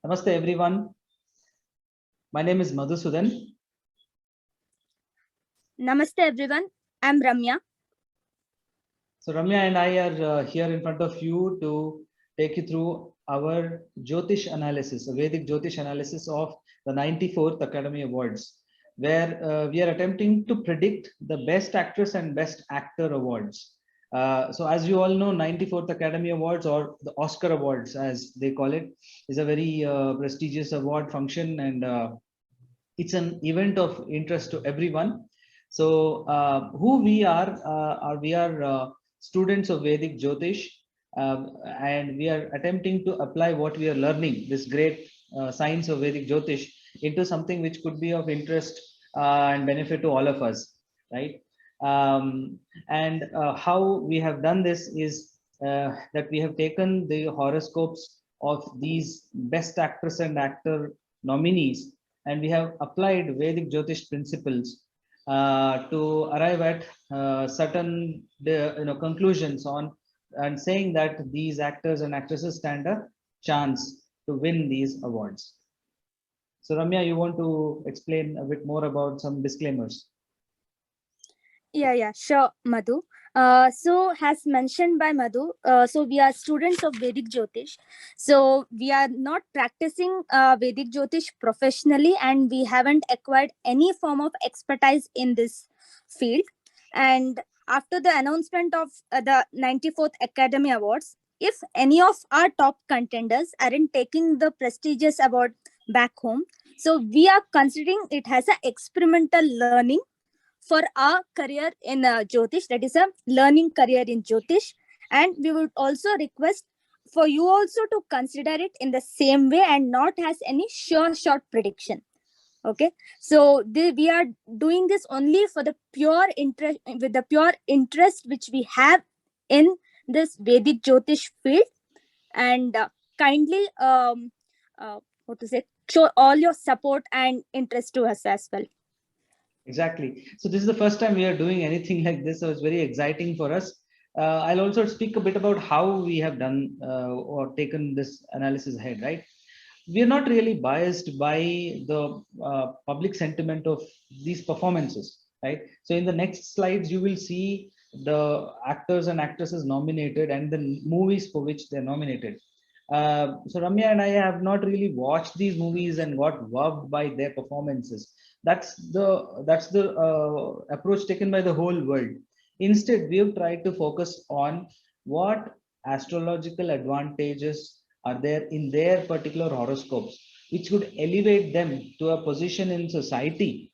Namaste everyone. My name is Madhusudhan. Namaste everyone. I'm Ramyaa. So Ramya and I are here in front of you to take you through our Jyotish analysis, a Vedic Jyotish analysis of the 94th Academy Awards, where we are attempting to predict the Best Actress and Best Actor awards. So as you all know, 94th Academy Awards, or the Oscar Awards as they call it, is a very prestigious award function, and it's an event of interest to everyone. So who we are students of Vedic Jyotish, and we are attempting to apply what we are learning, this great science of Vedic Jyotish, into something which could be of interest and benefit to all of us, right? And how we have done this is that we have taken the horoscopes of these best actress and actor nominees, and we have applied Vedic Jyotish principles to arrive at certain conclusions on, and saying that these actors and actresses stand a chance to win these awards. So Ramya, you want to explain a bit more about some disclaimers? Yeah, sure, Madhu. So as mentioned by Madhu, so we are students of Vedic Jyotish. So we are not practicing Vedic Jyotish professionally, and we haven't acquired any form of expertise in this field. And after the announcement of the 94th Academy Awards, if any of our top contenders aren't taking the prestigious award back home, so we are considering it as an experimental learning for our career in Jyotish, that is a learning career in Jyotish. And we would also request for you also to consider it in the same way and not as any sure shot prediction. Okay, so we are doing this only for the pure interest, with the pure interest which we have in this Vedic Jyotish field. And kindly what to say, show all your support and interest to us as well. Exactly. So this is the first time we are doing anything like this, so it's very exciting for us. I'll also speak a bit about how we have done or taken this analysis ahead, right? We are not really biased by the public sentiment of these performances, right? So in the next slides, you will see the actors and actresses nominated and the movies for which they're nominated. So Ramya and I have not really watched these movies and got wowed by their performances. That's the approach taken by the whole world. Instead, we have tried to focus on what astrological advantages are there in their particular horoscopes, which would elevate them to a position in society,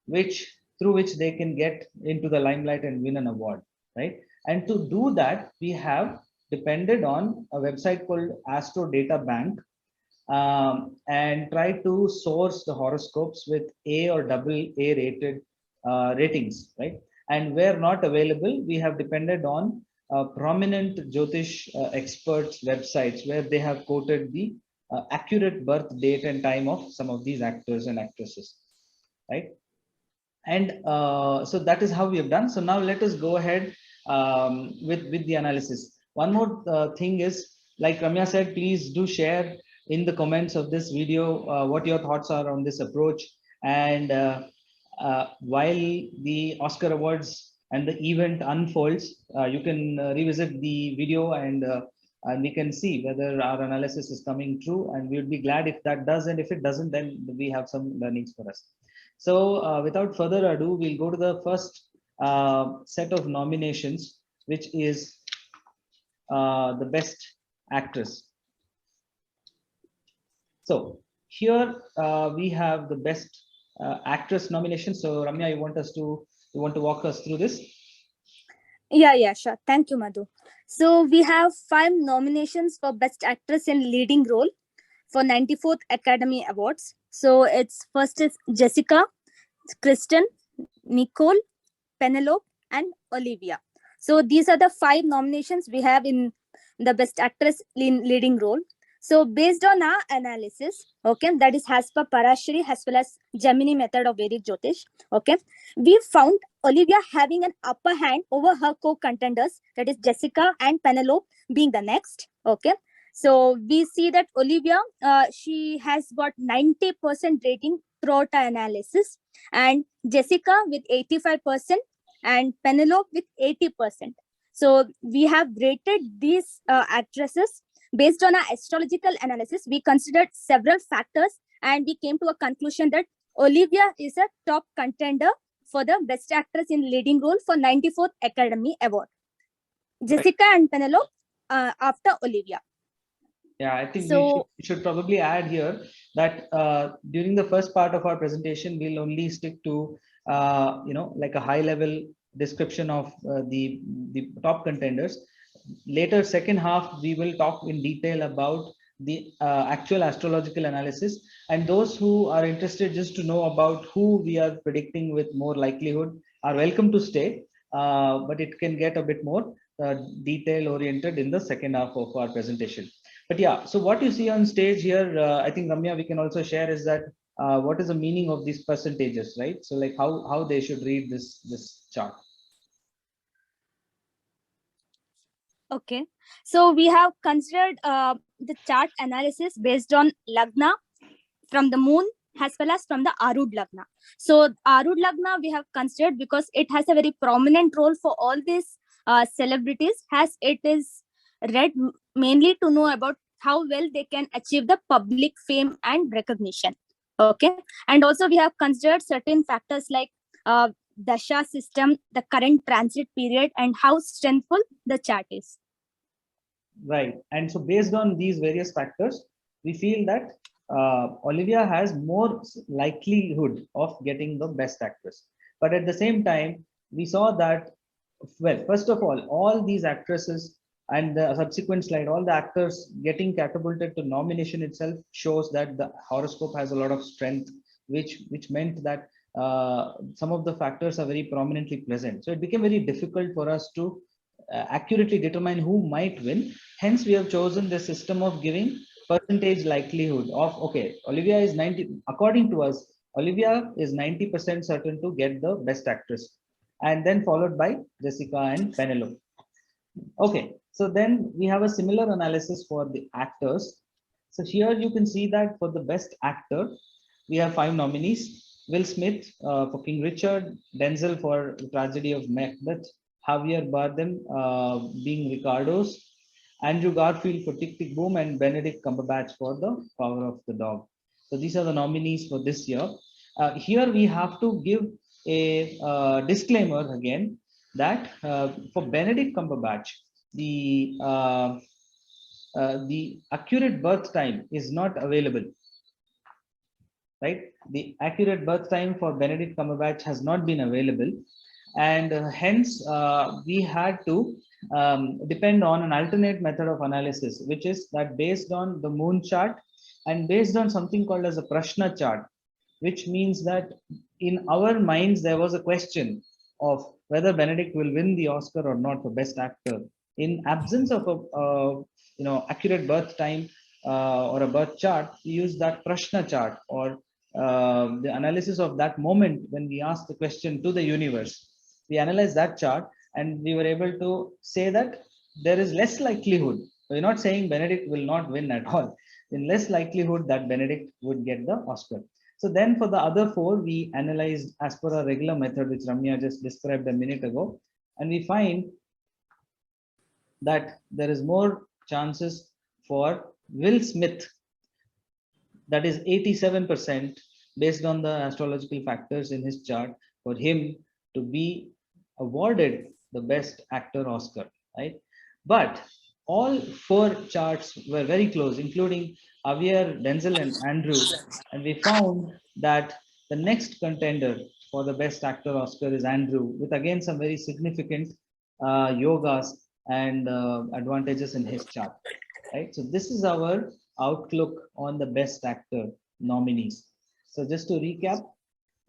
which through which they can get into the limelight and win an award, right? And to do that, we have depended on a website called Astro Data Bank, and try to source the horoscopes with A or double A rated ratings, right? And where not available, we have depended on prominent Jyotish experts websites where they have quoted the accurate birth date and time of some of these actors and actresses, right? And so that is how we have done. So now let us go ahead with the analysis. One more thing is, like Ramya said, please do share in the comments of this video what your thoughts are on this approach. And while the Oscar Awards and the event unfolds, you can revisit the video, and we can see whether our analysis is coming true. And we would be glad if that does, and if it doesn't, then we have some learnings for us. So without further ado, we'll go to the first set of nominations, which is the best actress. So here we have the best actress nomination. So Ramya, you want to walk us through this? Yeah, sure. Thank you, Madhu. So we have 5 nominations for Best Actress in Leading Role for 94th Academy Awards. So it's first is Jessica, Kristen, Nicole, Penelope, and Olivia. So these are the 5 nominations we have in the Best Actress in Leading Role. So based on our analysis, okay, that is as per Parashari as well as Gemini method of Vedic Jyotish, okay, we found Olivia having an upper hand over her co-contenders, that is Jessica and Penelope being the next, okay. So we see that Olivia, she has got 90% rating throughout our analysis, and Jessica with 85%, and Penelope with 80%. So we have rated these actresses based on our astrological analysis. We considered several factors, and we came to a conclusion that Olivia is a top contender for the Best Actress in Leading Role for 94th Academy Award. Jessica and Penelope after Olivia. Yeah, I think So we should probably add here that during the first part of our presentation, we'll only stick to like a high level description of the top contenders. Later, second half, we will talk in detail about the actual astrological analysis, and those who are interested just to know about who we are predicting with more likelihood are welcome to stay, but it can get a bit more detail oriented in the second half of our presentation. But yeah, so what you see on stage here, I think Ramya, we can also share is that what is the meaning of these percentages, right? So like how they should read this chart. okay, so we have considered the chart analysis based on Lagna from the moon as well as from the Arud Lagna. So Arud Lagna we have considered because it has a very prominent role for all these celebrities, as it is read mainly to know about how well they can achieve the public fame and recognition. Okay, and also we have considered certain factors like Dasha system, the current transit period, and how strengthful the chart is. Right. And so based on these various factors, we feel that Olivia has more likelihood of getting the best actress. But at the same time, we saw that, well, first of all these actresses and the subsequent slide, all the actors getting catapulted to nomination itself shows that the horoscope has a lot of strength, which meant that some of the factors are very prominently present. So it became very difficult for us to accurately determine who might win. Hence, we have chosen the system of giving percentage likelihood of, okay, Olivia is 90, according to us, Olivia is 90% certain to get the best actress, and then followed by Jessica and Penelope. Okay, so then we have a similar analysis for the actors. So here you can see that for the best actor, we have 5 nominees. Will Smith for King Richard, Denzel for the Tragedy of Macbeth, Javier Bardem being Ricardo's, Andrew Garfield for Tick Tick Boom, and Benedict Cumberbatch for The Power of the Dog. So these are the nominees for this year. Here we have to give a disclaimer again that for Benedict Cumberbatch, the accurate birth time is not available. Right, the accurate birth time for Benedict Cumberbatch has not been available, and hence we had to depend on an alternate method of analysis, which is that based on the moon chart and based on something called as a Prashna chart, which means that in our minds there was a question of whether Benedict will win the Oscar or not for Best Actor. In absence of a accurate birth time or a birth chart, we use that Prashna chart, or the analysis of that moment when we asked the question to the universe. We analyzed that chart and we were able to say that there is less likelihood. We're not saying Benedict will not win at all. In less likelihood that Benedict would get the Oscar. So then for the other 4, we analyzed as per a regular method, which Ramya just described a minute ago. And we find that there is more chances for Will Smith, that is 87% based on the astrological factors in his chart, for him to be awarded the Best Actor Oscar, right? But all 4 charts were very close, including Javier, Denzel, and Andrew. And we found that the next contender for the Best Actor Oscar is Andrew, with again some very significant yogas and advantages in his chart, right? So this is our outlook on the Best Actor nominees. So just to recap,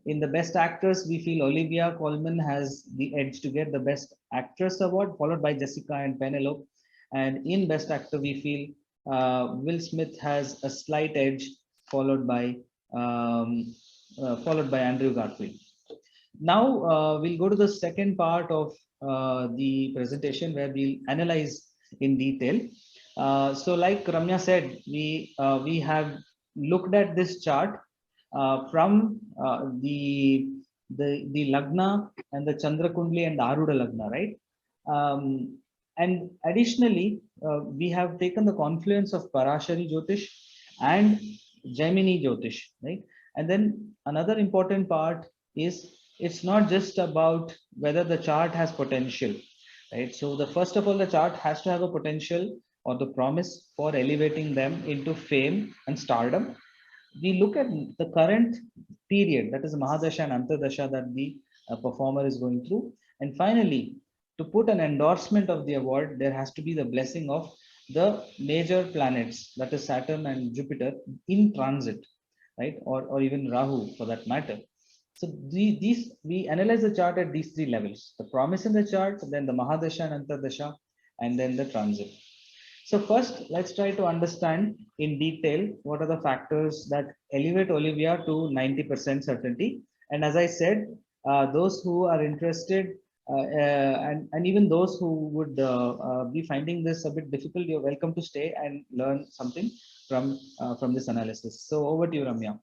in the Best Actress, we feel Olivia Colman has the edge to get the Best Actress award, followed by Jessica and Penelope. And in Best Actor, we feel Will Smith has a slight edge, followed by Andrew Garfield. Now we'll go to the second part of the presentation, where we'll analyze in detail. So like Ramya said, we have looked at this chart from the Lagna and the Chandra Kundli and the Aruda Lagna, right? And additionally, we have taken the confluence of Parashari Jyotish and Jaimini Jyotish, right? And then another important part is it's not just about whether the chart has potential, right? So the first of all, the chart has to have a potential or the promise for elevating them into fame and stardom. We look at the current period, that is Mahadasha and Antardasha that the performer is going through. And finally, to put an endorsement of the award, there has to be the blessing of the major planets, that is Saturn and Jupiter, in transit, right? Or even Rahu for that matter. So these we analyze the chart at these three levels: the promise in the chart, then the Mahadasha and Antardasha, and then the transit. So first, let's try to understand in detail what are the factors that elevate Olivia to 90% certainty. And as I said, those who are interested and even those who would be finding this a bit difficult, you're welcome to stay and learn something from this analysis. So over to you, Ramya.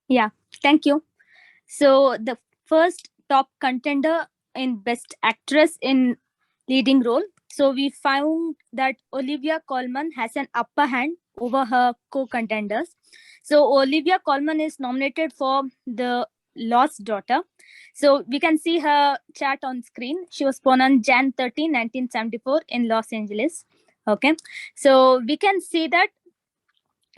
Yeah, thank you. So the first top contender in Best Actress in Leading Role. So we found that Olivia Colman has an upper hand over her co-contenders. So Olivia Colman is nominated for The Lost Daughter. So we can see her chart on screen. She was born on Jan 13, 1974 in Los Angeles. Okay. So we can see that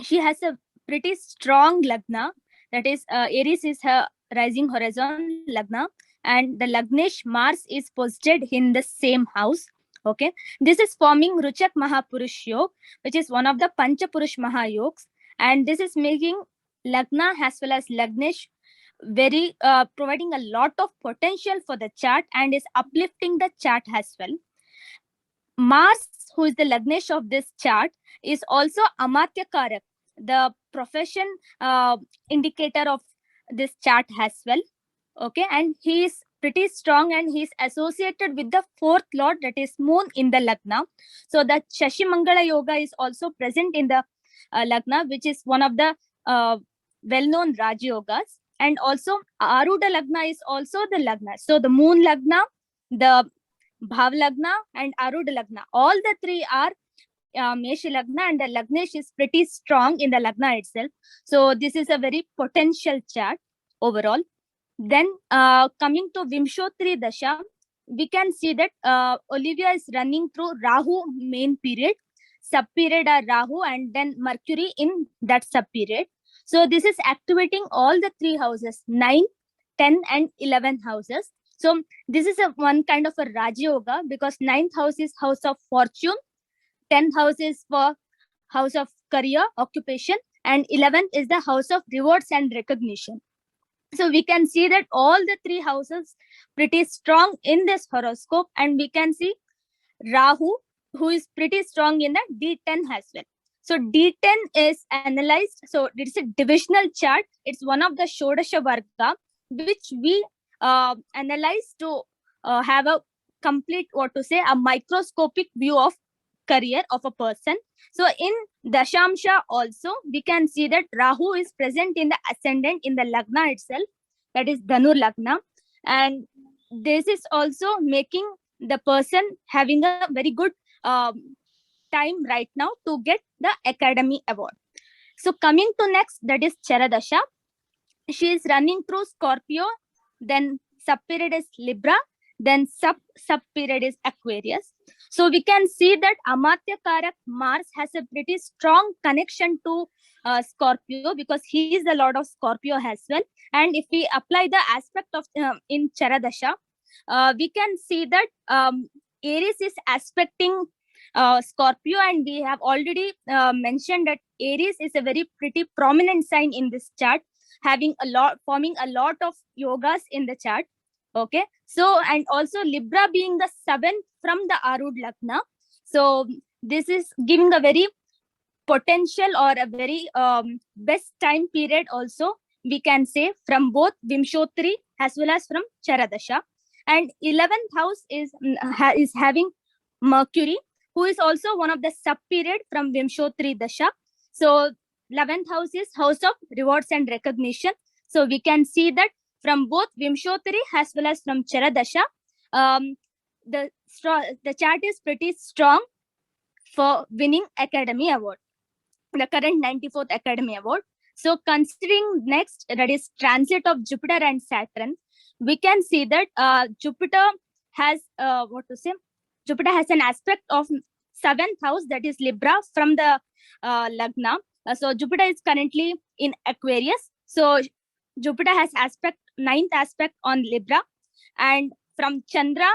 she has a pretty strong lagna. That is, Aries is her rising horizon lagna, and the lagnesh Mars is posited in the same house. Okay, this is forming Ruchak Mahapurush Yog, which is one of the Panchapurush Mahayogs, and this is making lagna as well as lagnesh very providing a lot of potential for the chart and is uplifting the chart as well. Mars, who is the Lagnesh of this chart, is also Amatya Karak, the profession indicator of this chart as well. Okay, and he is pretty strong and he is associated with the fourth lord, that is Moon in the Lagna. So the Shashi Mangala Yoga is also present in the Lagna, which is one of the well-known Raj Yogas. And also Aruda Lagna is also the Lagna. So the Moon Lagna, the Bhav Lagna and Arudha Lagna. All the three are Mesh Lagna, and the Lagnesh is pretty strong in the Lagna itself. So this is a very potential chart overall. Then coming to Vimshotri Dasha, we can see that Olivia is running through Rahu main period, sub period are Rahu, and then Mercury in that sub period. So this is activating all the three houses, 9, 10 and 11 houses. So this is a one kind of a Raj Yoga, because 9th house is house of fortune, 10th house is for house of career, occupation, and 11th is the house of rewards and recognition. So we can see that all the three houses pretty strong in this horoscope, and we can see Rahu, who is pretty strong in the D10 as well. So D10 is analyzed. So it's a divisional chart. It's one of the Shodasha Varga, which we analyze to have a complete, a microscopic view of career of a person. So in Dashamsha also, we can see that Rahu is present in the ascendant in the Lagna itself, that is Dhanur Lagna. And this is also making the person having a very good time right now to get the Academy Award. So coming to next, that is Charadasha. She is running through Scorpio, then sub period is Libra, then sub period is Aquarius. So we can see that Amatya Karak Mars has a pretty strong connection to Scorpio, because he is the lord of Scorpio as well. And if we apply the aspect of in Charadasha, we can see that Aries is aspecting Scorpio, and we have already mentioned that Aries is a very pretty prominent sign in this chart, forming a lot of yogas in the chart. Okay, so and also Libra being the 7th from the Arud Lagna. So this is giving a very potential or a very best time period also, we can say, from both Vimshotri as well as from Charadasha. And 11th house is having Mercury, who is also one of the sub period from Vimshotri Dasha. So 11th house is house of rewards and recognition. So we can see that from both Vimshotri as well as from Chara Dasha, the chart is pretty strong for winning Academy Award, the current 94th Academy Award. So considering next, that is transit of Jupiter and Saturn, we can see that Jupiter has Jupiter has an aspect of 7th house, that is Libra, from the Lagna. So Jupiter is currently in Aquarius. So Jupiter has aspect 9th aspect on Libra, and from Chandra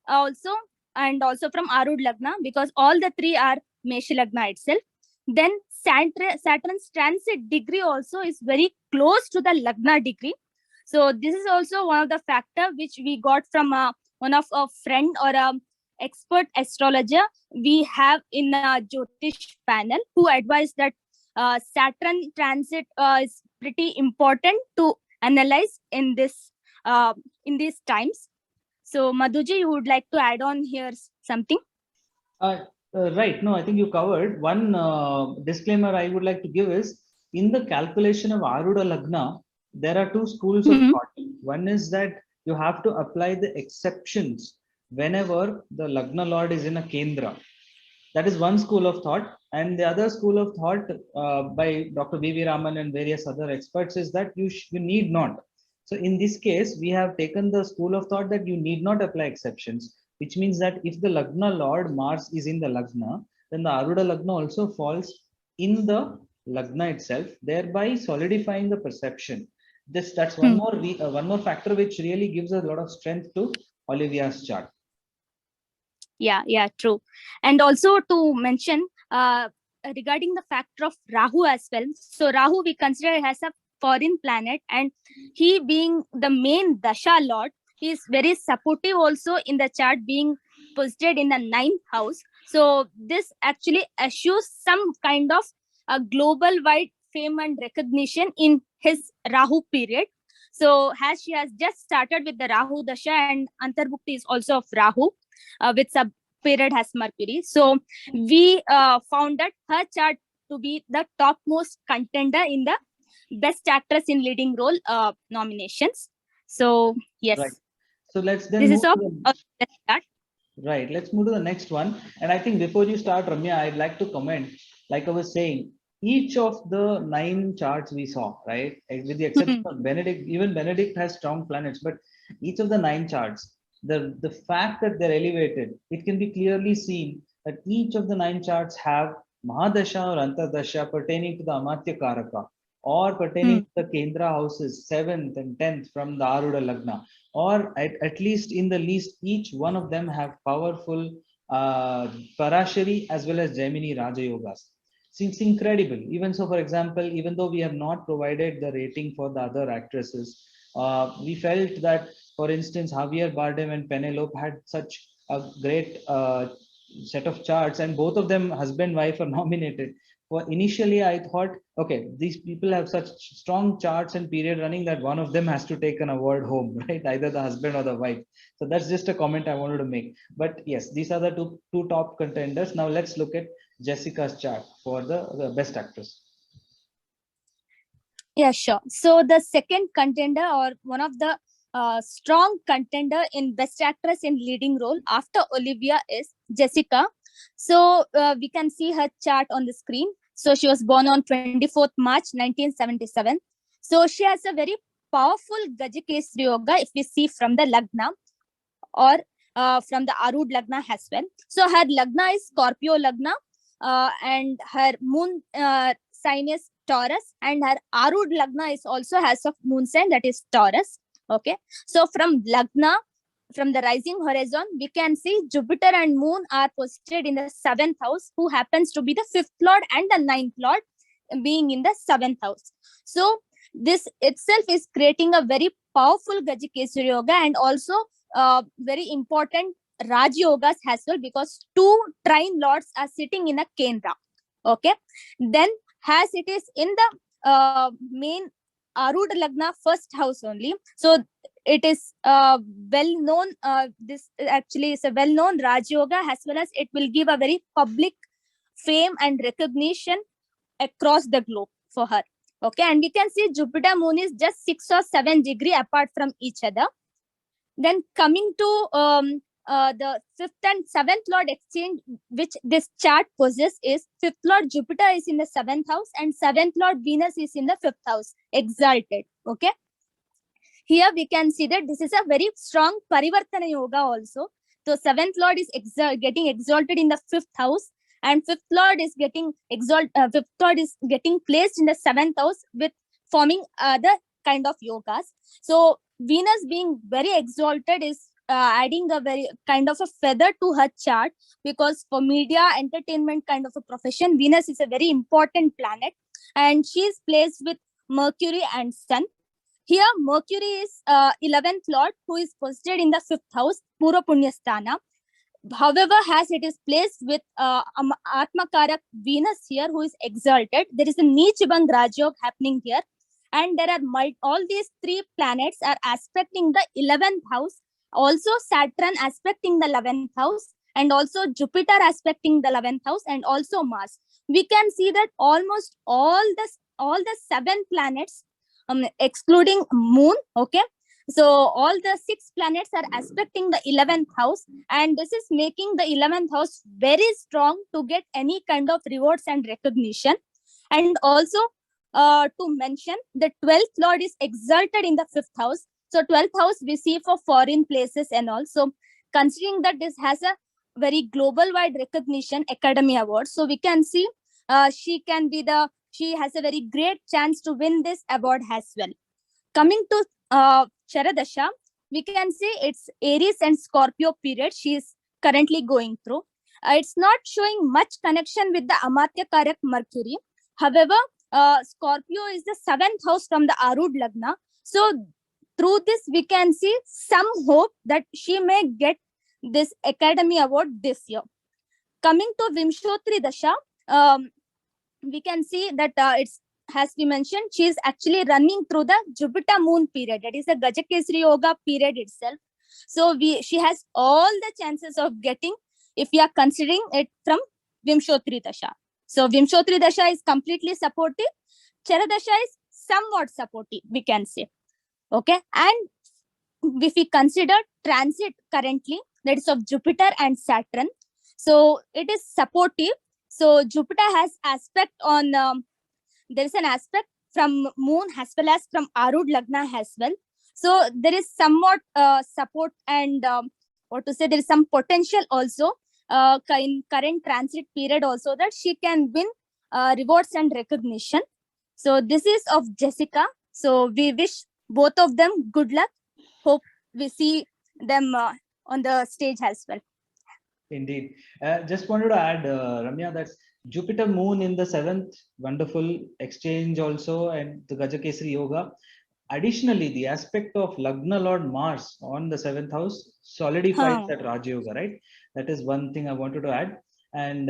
also, and also from Arud Lagna, because all the three are Mesh Lagna itself. Then Saturn's transit degree also is very close to the Lagna degree. So this is also one of the factor which we got from one of a friend or a expert astrologer we have in a Jyotish panel, who advised that Saturn transit is pretty important to analyze in these times. So Madhuji, you would like to add on here something? Right. No, I think you covered. One disclaimer I would like to give is, in the calculation of Aruda Lagna, there are two schools of thought. One is that you have to apply the exceptions whenever the Lagna Lord is in a Kendra. That is one school of thought. And the other school of thought by Dr. B.V. Raman and various other experts is that you need not. So in this case, we have taken the school of thought that you need not apply exceptions, which means that if the Lagna Lord Mars is in the Lagna, then the Aruda Lagna also falls in the Lagna itself, thereby solidifying the perception. That's one more factor which really gives a lot of strength to Olivia's chart. Yeah, true. And also to mention regarding the factor of Rahu as well. So Rahu we consider as a foreign planet, and he being the main Dasha Lord, he is very supportive also in the chart, being posited in the 9th house. So this actually assures some kind of a global wide fame and recognition in his Rahu period. So as she has just started with the Rahu Dasha, and Antarbhukti is also of Rahu, with sub period has Mercury. So we found that her chart to be the topmost contender in the best actress in leading role nominations. So yes. Right. So let's then this move is all to the, right. Let's move to the next one. And I think before you start, Ramya, I'd like to comment, like I was saying, each of the 9 charts we saw, right, with the exception of Benedict, even Benedict has strong planets, but each of the 9 charts, the fact that they're elevated, it can be clearly seen that each of the 9 charts have Mahadasha or Antardasha pertaining to the Amatya Karaka, or pertaining to the Kendra houses 7th and 10th from the Aruda Lagna, or at least in the least, each one of them have powerful Parashari as well as Gemini Raja Yogas. It's incredible. Even so, for example, even though we have not provided the rating for the other actresses, we felt that, for instance, Javier Bardem and Penelope had such a great set of charts, and both of them, husband wife, are nominated. For initially, I thought, okay, these people have such strong charts and period running that one of them has to take an award home, right? Either the husband or the wife. So that's just a comment I wanted to make. But yes, these are the two top contenders. Now let's look at Jessica's chart for the best actress. Yeah, sure. So the second contender, or one of the strong contender in best actress in leading role after Olivia, is Jessica. So we can see her chart on the screen. So she was born on 24th March 1977. So she has a very powerful Gajakesri Yoga if we see from the Lagna, or from the Arud Lagna as well. So her Lagna is Scorpio Lagna, and her moon sign is Taurus, and her Arud Lagna is also has a moon sign, that is Taurus. Okay. So from Lagna, from the rising horizon, we can see Jupiter and Moon are posited in the 7th house, who happens to be the 5th Lord and the 9th Lord being in the 7th house. So this itself is creating a very powerful Gajakesari Yoga, and also very important Raj Yogas as well, because 2 trine lords are sitting in a Kendra. Okay. Then as it is in the main Arud Lagna first house only, so it is well known. This actually is a well known Raj Yoga, as well as it will give a very public fame and recognition across the globe for her. Okay, and we can see Jupiter Moon is just 6 or 7 degrees apart from each other. Then coming to the fifth and seventh lord exchange, which this chart possesses, is fifth lord Jupiter is in the seventh house and seventh lord Venus is in the fifth house, exalted. Okay, here we can see that this is a very strong Parivartana Yoga also. So seventh lord is getting exalted in the fifth house, and fifth lord is getting fifth lord is getting placed in the seventh house with forming other kind of yogas. So Venus being very exalted is adding a very kind of a feather to her chart, because for media entertainment kind of a profession, Venus is a very important planet, and she is placed with Mercury and Sun. Here, Mercury is 11th Lord, who is posited in the 5th house, Pura Punyasthana. However, as it is placed with Atmakarak Venus here, who is exalted, there is a Nichibang Rajyog happening here. And there are all these three planets are aspecting the 11th house. Also, Saturn aspecting the 11th house, and also Jupiter aspecting the 11th house, and also Mars. We can see that almost all the 7 planets, excluding Moon, okay, so all the 6 planets are aspecting the 11th house, and this is making the 11th house very strong to get any kind of rewards and recognition. And also to mention, the 12th lord is exalted in the 5th house. So 12th house we see for foreign places and all. So considering that this has a very global wide recognition, Academy Award, so we can see she has a very great chance to win this award as well. Coming to Charadasha, we can see it's Aries and Scorpio period she is currently going through. It's not showing much connection with the Amatya Karak Mercury. However, Scorpio is the 7th house from the Arud Lagna. So through this, we can see some hope that she may get this Academy Award this year. Coming to Vimshotri Dasha, we can see that it's, as we mentioned, she is actually running through the Jupiter Moon period. That is the Gajakesri Yoga period itself. So she has all the chances of getting, if we are considering it from Vimshotri Dasha. So Vimshotri Dasha is completely supportive. Charadasha is somewhat supportive, we can say. Okay. And if we consider transit currently, that is of Jupiter and Saturn, so it is supportive. So Jupiter has aspect on, there is an aspect from Moon as well as from Arud Lagna as well. So there is somewhat support and there is some potential also in current transit period also that she can win rewards and recognition. So this is of Jessica. So we wish both of them good luck. Hope we see them on the stage as well. Indeed. Just wanted to add, Ramya, that Jupiter Moon in the 7th, wonderful exchange also, and the Gajakesri Yoga. Additionally, the aspect of Lagna Lord Mars on the 7th house solidifies that Raja Yoga, right? That is one thing I wanted to add. And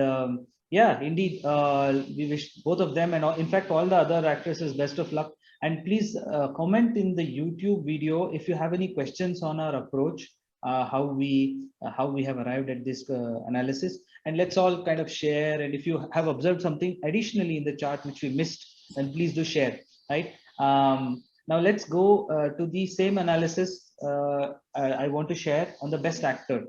yeah, indeed, we wish both of them, and in fact, all the other actresses, best of luck. And please comment in the YouTube video if you have any questions on our approach, how we have arrived at this analysis, and let's all kind of share. And if you have observed something additionally in the chart which we missed, then please do share, right? Now let's go to the same analysis I want to share on the best actor.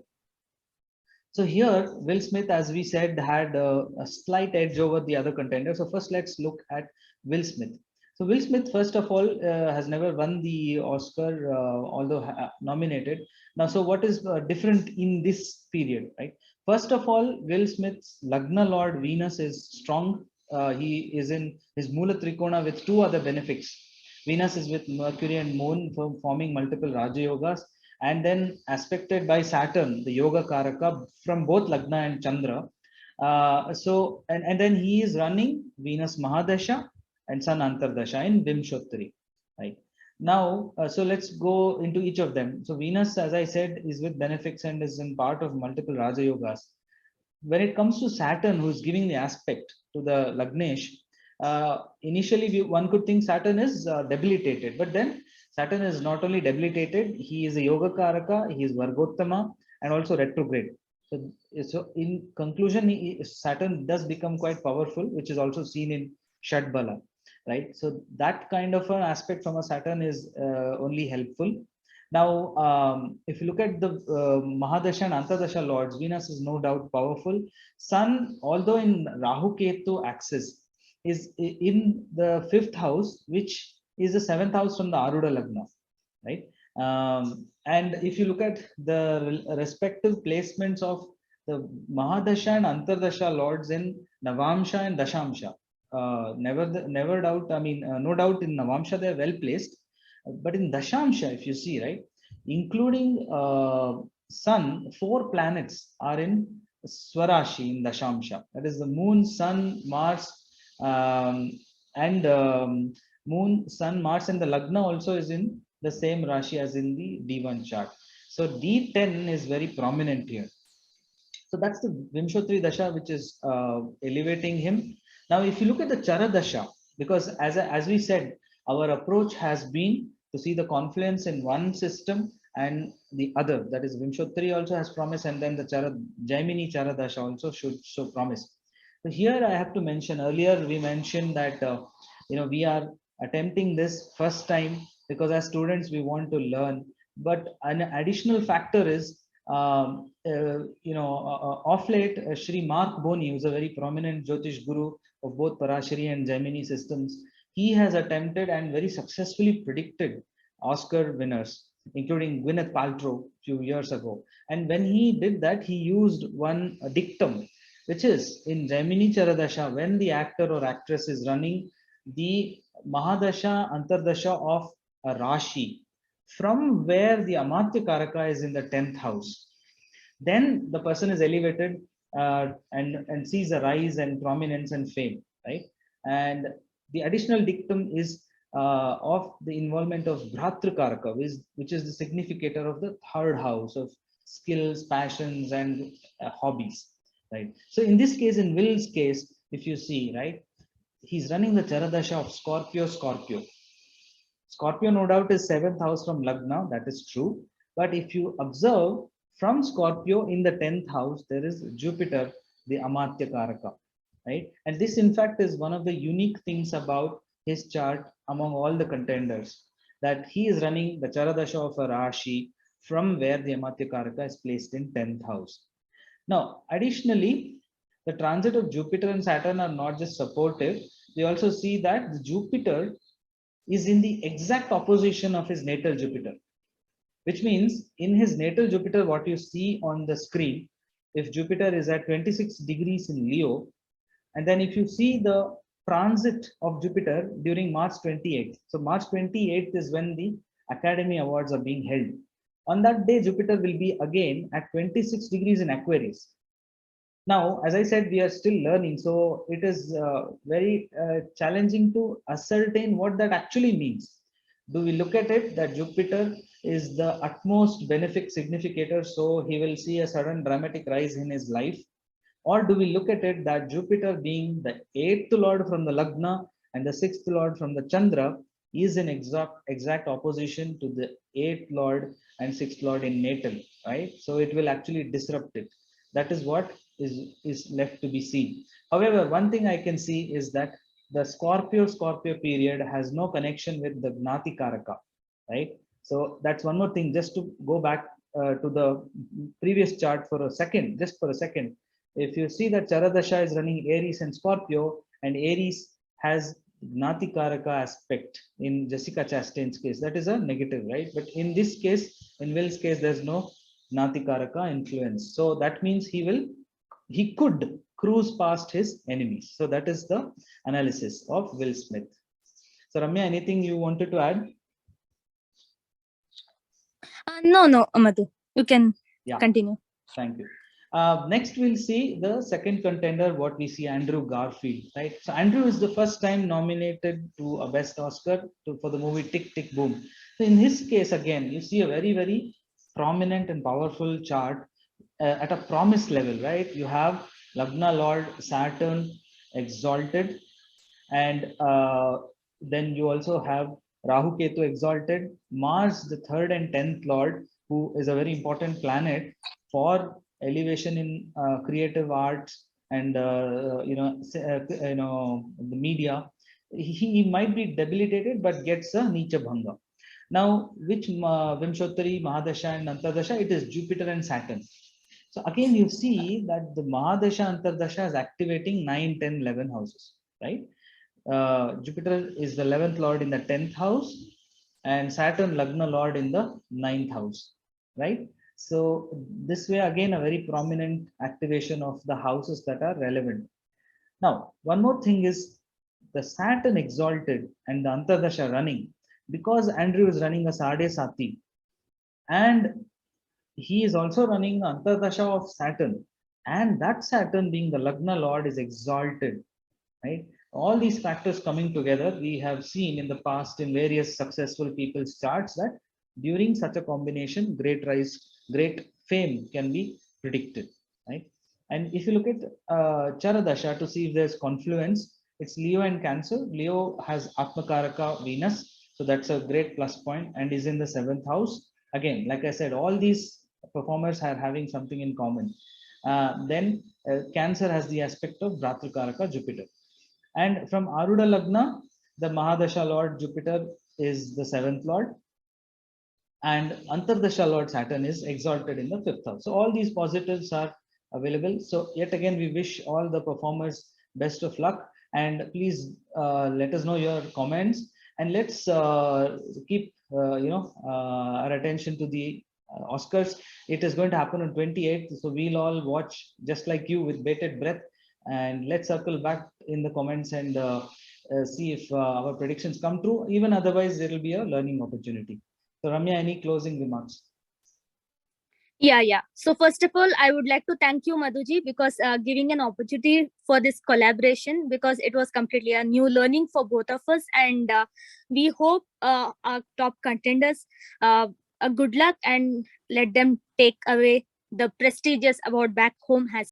So here, Will Smith, as we said, had a slight edge over the other contenders. So first, let's look at Will Smith. So Will Smith, first of all, has never won the Oscar, although nominated. Now, so what is different in this period, right? First of all, Will Smith's Lagna Lord Venus is strong. He is in his Mula Trikona with 2 other benefics. Venus is with Mercury and Moon, forming multiple Raja Yogas, and then aspected by Saturn, the Yoga Karaka, from both Lagna and Chandra. And then he is running Venus Mahadasha and Sun Antardasha in Vimshotri, right? Now, so let's go into each of them. So Venus, as I said, is with benefics and is in part of multiple Raja Yogas. When it comes to Saturn, who's giving the aspect to the Lagnesh, initially one could think Saturn is debilitated, but then Saturn is not only debilitated, he is a Yoga Karaka, he is Vargottama, and also retrograde. So in conclusion, Saturn does become quite powerful, which is also seen in Shadbala, right? So that kind of an aspect from a Saturn is only helpful. Now, if you look at the Mahadasha and Antardasha lords, Venus is no doubt powerful. Sun, although in Rahu Ketu axis, is in the 5th house, which is the 7th house from the Aruda Lagna, right? And if you look at the respective placements of the Mahadasha and Antardasha lords in Navamsha and Dashamsha, never doubt, I mean, no doubt in Navamsha they are well placed, but in Dashamsha, if you see, right, including Sun, 4 planets are in Swarashi in Dashamsha. That is the Moon, Sun, Mars, and Moon, Sun, Mars, and the Lagna also is in the same Rashi as in the D1 chart. So D10 is very prominent here. So that's the Vimshotri Dasha, which is elevating him. Now, if you look at the Chara Dasha, because as we said, our approach has been to see the confluence in one system and the other. That is, Vimshotri also has promise, and then the Jaimini Chara Dasha also should show promise. So here I have to mention, earlier we mentioned that we are attempting this first time because as students we want to learn. But an additional factor is of late, Shri Mark Boni, who's a very prominent Jyotish guru of both Parashari and Jaimini systems, he has attempted and very successfully predicted Oscar winners, including Gwyneth Paltrow a few years ago. And when he did that, he used one dictum, which is in Jaimini Charadasha, when the actor or actress is running the Mahadasha, Antardasha of a Rashi, from where the Amatya Karaka is in the 10th house, then the person is elevated and sees a rise and prominence and fame, right? And the additional dictum is of the involvement of Bhratru Karaka, which is the significator of the 3rd house of skills, passions, and hobbies, right? So in this case, in Will's case, if you see, right, he's running the Charadasha of Scorpio. Scorpio, no doubt, is 7th house from Lagna, that is true. But if you observe from Scorpio in the 10th house, there is Jupiter, the Amatya Karaka, right? And this, in fact, is one of the unique things about his chart among all the contenders, that he is running the Charadasha of a Rashi from where the Amatya Karaka is placed in 10th house. Now, additionally, the transit of Jupiter and Saturn are not just supportive. We also see that the Jupiter is in the exact opposition of his natal Jupiter, which means in his natal Jupiter, what you see on the screen, if Jupiter is at 26 degrees in Leo, and then if you see the transit of Jupiter during March 28th, so March 28th is when the Academy Awards are being held. On that day, Jupiter will be again at 26 degrees in Aquarius. Now, as I said, we are still learning, so it is very challenging to ascertain what that actually means. Do we look at it that Jupiter is the utmost benefic significator, so he will see a sudden dramatic rise in his life? Or do we look at it that Jupiter, being the 8th lord from the Lagna and the 6th lord from the Chandra, is in exact opposition to the 8th lord and 6th lord in natal, right? So it will actually disrupt it. That is what is left to be seen. However, one thing I can see is that the Scorpio period has no connection with the Gnati Karaka, right? So that's one more thing. Just to go back to the previous chart for a second, just for a second. If you see that Charadasha is running Aries and Scorpio, and Aries has Gnati Karaka aspect in Jessica Chastain's case, that is a negative, right? But in this case, in Will's case, there's no Gnati Karaka influence. So that means he could cruise past his enemies. So that is the analysis of Will Smith. So Ramya, anything you wanted to add? No, Madhu, you can continue. Thank you. Next, we'll see the second contender, what we see, Andrew Garfield, right? So Andrew is the first time nominated to a Best Oscar for the movie Tick, Tick, Boom. So in his case, again, you see a very, very prominent and powerful chart at a promise level, right? You have Lagna Lord Saturn exalted, and then you also have Rahu Ketu exalted, Mars, the third and 10th Lord, who is a very important planet for elevation in creative arts and the media. He might be debilitated, but gets a Nicha Bhanga. Now, which Vimshottari, Mahadasha, and Antardasha? It is Jupiter and Saturn. So again, you see that the Mahadasha Antardasha is activating 9, 10, 11 houses, right? Jupiter is the 11th lord in the 10th house, and Saturn Lagna lord in the 9th house, right? So this way, again, a very prominent activation of the houses that are relevant. Now, one more thing is the Saturn exalted and the Antardasha running, because Andrew is running a Sade Sati, and he is also running Antardasha of Saturn, and that Saturn being the Lagna Lord is exalted, right? All these factors coming together, we have seen in the past in various successful people's charts that during such a combination, great rise, great fame can be predicted, right? And if you look at Charadasha to see if there's confluence, it's Leo and Cancer. Leo has Atmakaraka Venus, so that's a great plus point and is in the 7th house. Again, like I said, all these performers are having something in common. Then Cancer has the aspect of Bhratrakaraka Jupiter. And from Aruda Lagna, the Mahadasha Lord Jupiter is the 7th Lord, and Antardasha Lord Saturn is exalted in the 5th house. So all these positives are available. So yet again, we wish all the performers best of luck, and please let us know your comments, and let's keep our attention to the Oscars. It is going to happen on 28th, so we'll all watch just like you with bated breath, and let's circle back in the comments and see if our predictions come true. Even otherwise, there will be a learning opportunity. So Ramya, any closing remarks? Yeah. So first of all, I would like to thank you, Madhuji, because giving an opportunity for this collaboration, because it was completely a new learning for both of us, and we hope our top contenders a good luck and let them take away the prestigious award back home has